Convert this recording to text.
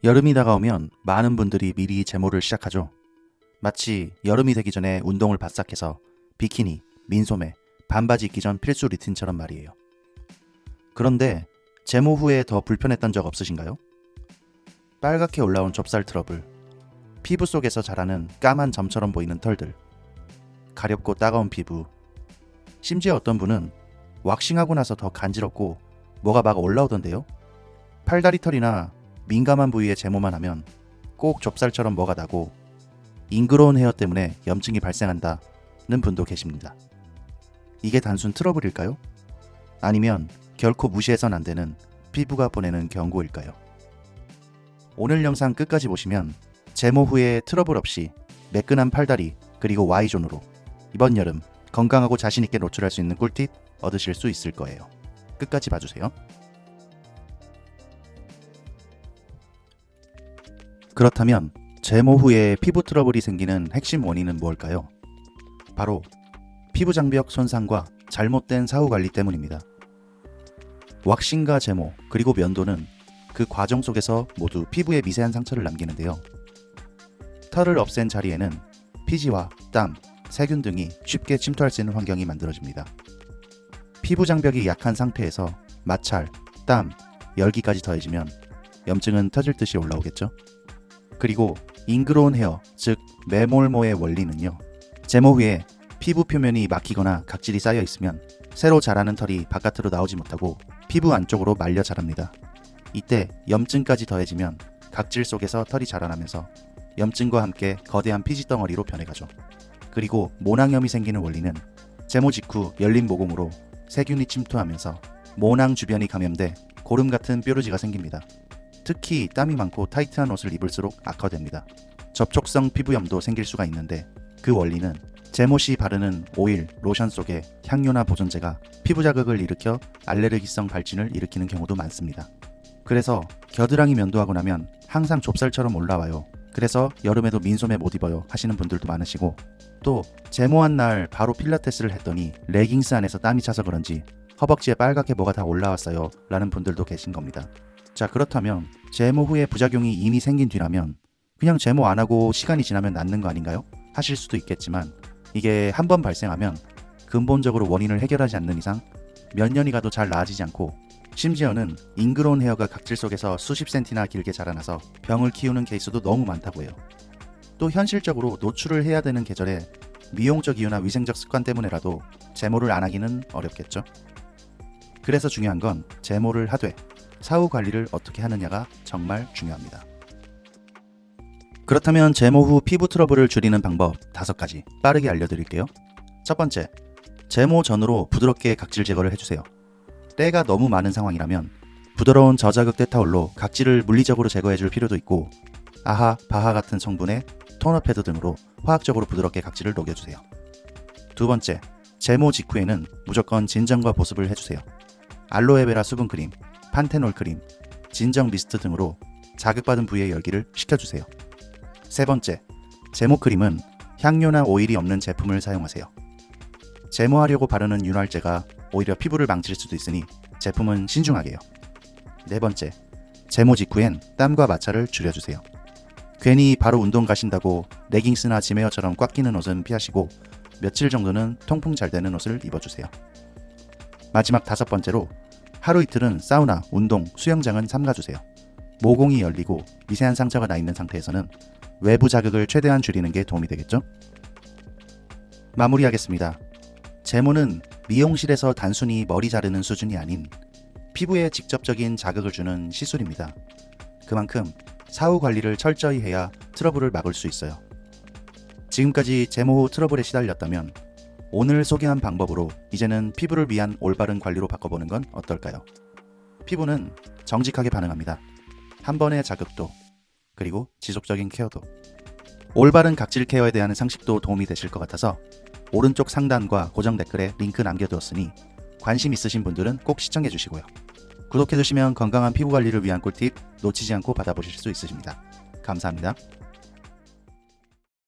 여름이 다가오면 많은 분들이 미리 제모를 시작하죠. 마치 여름이 되기 전에 운동을 바싹 해서 비키니, 민소매, 반바지 입기 전 필수 루틴처럼 말이에요. 그런데 제모 후에 더 불편했던 적 없으신가요? 빨갛게 올라온 좁쌀 트러블, 피부 속에서 자라는 까만 점처럼 보이는 털들, 가렵고 따가운 피부, 심지어 어떤 분은 왁싱하고 나서 더 간지럽고 뭐가 막 올라오던데요. 팔다리 털이나 민감한 부위에 제모만 하면 꼭 좁쌀처럼 뭐가 나고 잉그로운 헤어 때문에 염증이 발생한다는 분도 계십니다. 이게 단순 트러블일까요? 아니면 결코 무시해선 안 되는 피부가 보내는 경고일까요? 오늘 영상 끝까지 보시면 제모 후에 트러블 없이 매끈한 팔다리 그리고 Y존으로 이번 여름 건강하고 자신있게 노출할 수 있는 꿀팁 얻으실 수 있을 거예요. 끝까지 봐주세요. 그렇다면 제모 후에 피부 트러블이 생기는 핵심 원인은 무엇일까요? 바로 피부 장벽 손상과 잘못된 사후 관리 때문입니다. 왁싱과 제모 그리고 면도는 그 과정 속에서 모두 피부에 미세한 상처를 남기는데요. 털을 없앤 자리에는 피지와 땀, 세균 등이 쉽게 침투할 수 있는 환경이 만들어집니다. 피부 장벽이 약한 상태에서 마찰, 땀, 열기까지 더해지면 염증은 터질 듯이 올라오겠죠. 그리고 잉그로운 헤어, 즉 메몰모의 원리는요. 제모 후에 피부 표면이 막히거나 각질이 쌓여 있으면 새로 자라는 털이 바깥으로 나오지 못하고 피부 안쪽으로 말려 자랍니다. 이때 염증까지 더해지면 각질 속에서 털이 자라나면서 염증과 함께 거대한 피지 덩어리로 변해가죠. 그리고 모낭염이 생기는 원리는 제모 직후 열린 모공으로 세균이 침투하면서 모낭 주변이 감염돼 고름 같은 뾰루지가 생깁니다. 특히 땀이 많고 타이트한 옷을 입을수록 악화됩니다. 접촉성 피부염도 생길 수가 있는데 그 원리는 제모 시 바르는 오일, 로션 속에 향료나 보존제가 피부 자극을 일으켜 알레르기성 발진을 일으키는 경우도 많습니다. 그래서 겨드랑이 면도하고 나면 항상 좁쌀처럼 올라와요. 그래서 여름에도 민소매 못 입어요 하시는 분들도 많으시고, 또 제모한 날 바로 필라테스를 했더니 레깅스 안에서 땀이 차서 그런지 허벅지에 빨갛게 뭐가 다 올라왔어요 라는 분들도 계신 겁니다. 자, 그렇다면 제모 후에 부작용이 이미 생긴 뒤라면 그냥 제모 안 하고 시간이 지나면 낫는 거 아닌가요? 하실 수도 있겠지만 이게 한번 발생하면 근본적으로 원인을 해결하지 않는 이상 몇 년이 가도 잘 나아지지 않고, 심지어는 잉그로운 헤어가 각질 속에서 수십 센티나 길게 자라나서 병을 키우는 케이스도 너무 많다고 해요. 또 현실적으로 노출을 해야 되는 계절에 미용적 이유나 위생적 습관 때문에라도 제모를 안 하기는 어렵겠죠. 그래서 중요한 건 제모를 하되 사후 관리를 어떻게 하느냐가 정말 중요합니다. 그렇다면 제모 후 피부 트러블을 줄이는 방법 5가지 빠르게 알려드릴게요. 첫 번째, 제모 전으로 부드럽게 각질 제거를 해주세요. 때가 너무 많은 상황이라면 부드러운 저자극 데타올로 각질을 물리적으로 제거해줄 필요도 있고, 아하, 바하 같은 성분의 토너 패드 등으로 화학적으로 부드럽게 각질을 녹여주세요. 두 번째, 제모 직후에는 무조건 진정과 보습을 해주세요. 알로에베라 수분크림, 판테놀 크림, 진정 미스트 등으로 자극받은 부위의 열기를 식혀주세요. 세 번째, 제모 크림은 향료나 오일이 없는 제품을 사용하세요. 제모하려고 바르는 윤활제가 오히려 피부를 망칠 수도 있으니 제품은 신중하게요. 네 번째, 제모 직후엔 땀과 마찰을 줄여주세요. 괜히 바로 운동 가신다고 레깅스나 지메어처럼 꽉 끼는 옷은 피하시고 며칠 정도는 통풍 잘 되는 옷을 입어주세요. 마지막 5번째로, 하루 이틀은 사우나, 운동, 수영장은 삼가주세요. 모공이 열리고 미세한 상처가 나 있는 상태에서는 외부 자극을 최대한 줄이는 게 도움이 되겠죠? 마무리하겠습니다. 제모는 미용실에서 단순히 머리 자르는 수준이 아닌 피부에 직접적인 자극을 주는 시술입니다. 그만큼 사후 관리를 철저히 해야 트러블을 막을 수 있어요. 지금까지 제모 후 트러블에 시달렸다면 오늘 소개한 방법으로 이제는 피부를 위한 올바른 관리로 바꿔보는 건 어떨까요? 피부는 정직하게 반응합니다. 한 번의 자극도, 그리고 지속적인 케어도. 올바른 각질 케어에 대한 상식도 도움이 되실 것 같아서 오른쪽 상단과 고정 댓글에 링크 남겨두었으니 관심 있으신 분들은 꼭 시청해 주시고요. 구독해 주시면 건강한 피부 관리를 위한 꿀팁 놓치지 않고 받아보실 수 있으십니다. 감사합니다.